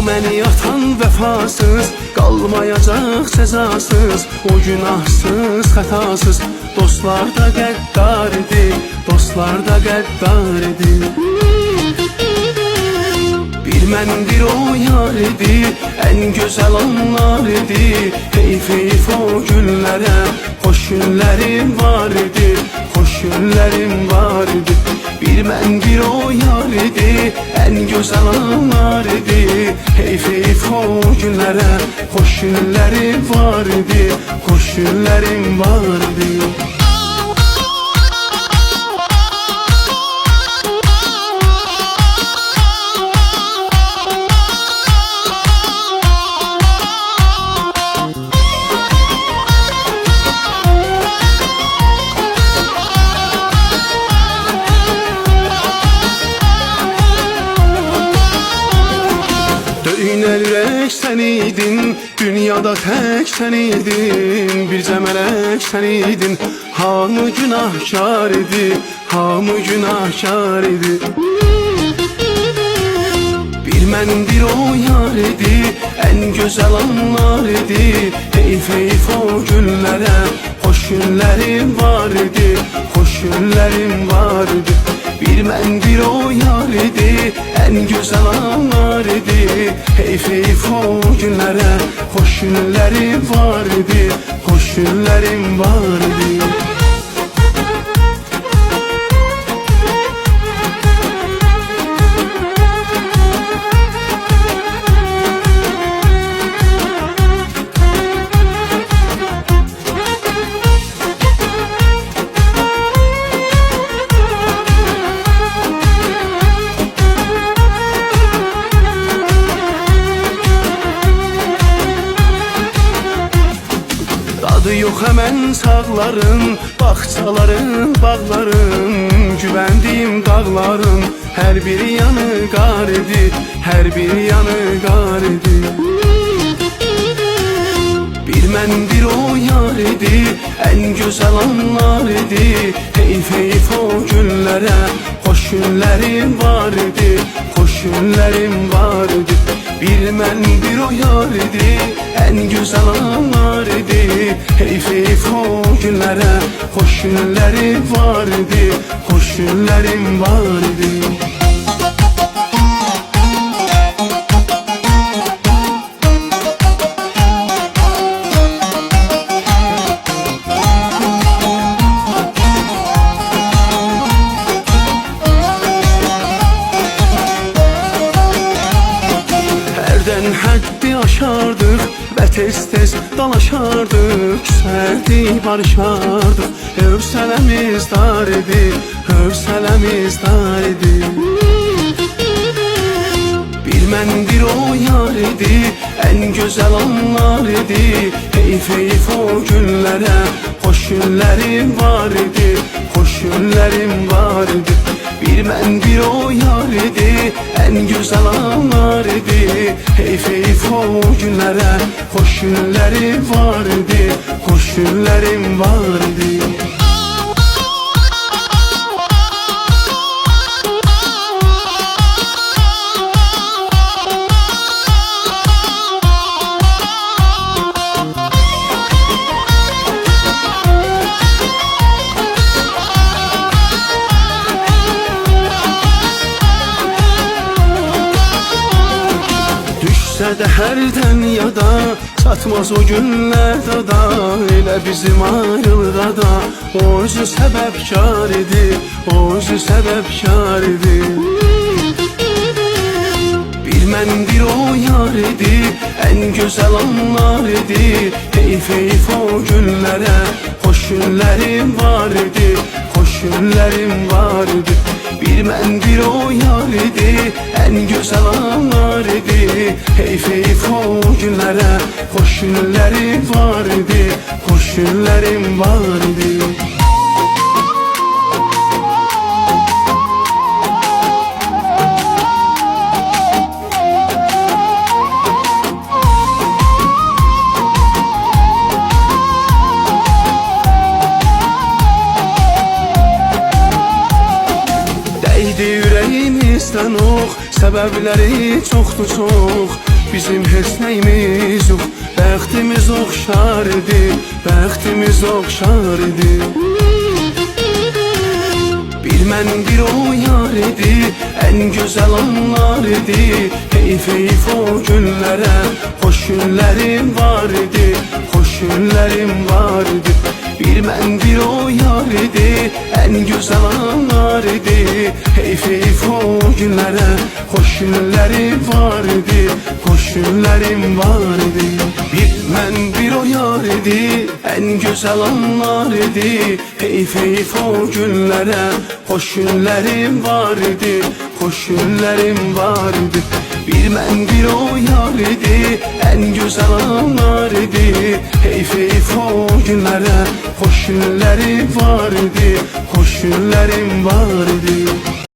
Məni atan vəfasız, qalmayacaq cəzasız. O günahsız, xətasız, dostlar da qəddar idi, dostlar da qəddar idi. Bir mən bir o yar idi, ən gözəl anlar idi. Heyf heyf o günlərə, xoş günlərim var idi, xoş günlərim var idi. Bir mən bir o yar idi, ən gözəl anlar idi. Heyf heyf o günlərə, xoş günlərim var idi, xoş günlərim var idi. Döynər ürək sən idin, dünyada tək sən idin. Bircə mələk sən idin, hamı günahkar idi, hamı günahkar idi. Bir mən bir o yar idi, ən gözəl anlar idi. Heyf heyf o günlərə, xoş günlərim var idi, xoş günlərim var idi. Bir mən bir o yar idi, ən gözəl anlar idi. Heyf heyf o günlərə, xoş günlərim var idi, xoş günlərim var idi. Dadı yox həmən sağların, bağçaların, bağların. Güvəndiyim dağların, hər bir yanı qar idi, hər bir yanı qar idi. Bir mən bir o yar idi, ən gözəl anlar idi. Heyf heyf o günlərə, xoş günlərim var idi, xoş günlərim var idi. Bir mən bir o yar idi, ən gözəl anlar idi. Heyf heyf o günlərə, xoş günlərim var idi, xoş günlərim var idi. Hərdən həddi aşardıq və tez-tez dalaşardıq. Küsərdik, barışardıq, hövsələmiz dar idi, hövsələmiz dar idi. Bir mən bir o yar idi, ən gözəl anlar idi. Heyf heyf o günlərə, xoş günlərim var idi, xoş günlərim var idi. Bir mən bir o yar idi, ən gözəl anlar idi. Heyf heyf o günlərə, xoş günlərim var idi, xoş günlərim var idi. Düşsə də hərdən yada, çatmaz o günlər dada. Elə bizim ayrılığa da, o özü səbəbkar idi, o özü səbəbkar idi. Bir mən bir o yar idi, ən gözəl anlar idi. Heyf heyf o günlərə, xoş günlərim var idi, xoş günlərim var idi. Bir mən bir o yar idi, ən gözəl anlar idi. Heyf heyf o günlərə, xoş günlərim var idi, xoş günlərim var idi. Səbəbləri çoxdur çox, bizim heç nəyimiz yox. Bəxtimiz oxşar idi, bəxtimiz oxşar idi. Bir mən bir o yar idi, ən gözəl anlar idi. Heyf heyf o günlərə, xoş günlərim var idi, xoş günlərim var idi. Bir mən bir o yar idi, ən gözəl anlar idi. Heyf heyf o günlərə, xoş günlərim var idi, xoş günlərim var idi. Bir mən bir o yar idi, ən gözəl anlar idi. Heyf heyf o günlərə, xoş günlərim var idi, xoş günlərim var idi. Bir mən bir o yar idi, ən gözəl anlar idi. Heyf heyf o günlərə, xoş günlərim var idi, xoş günlərim var idi.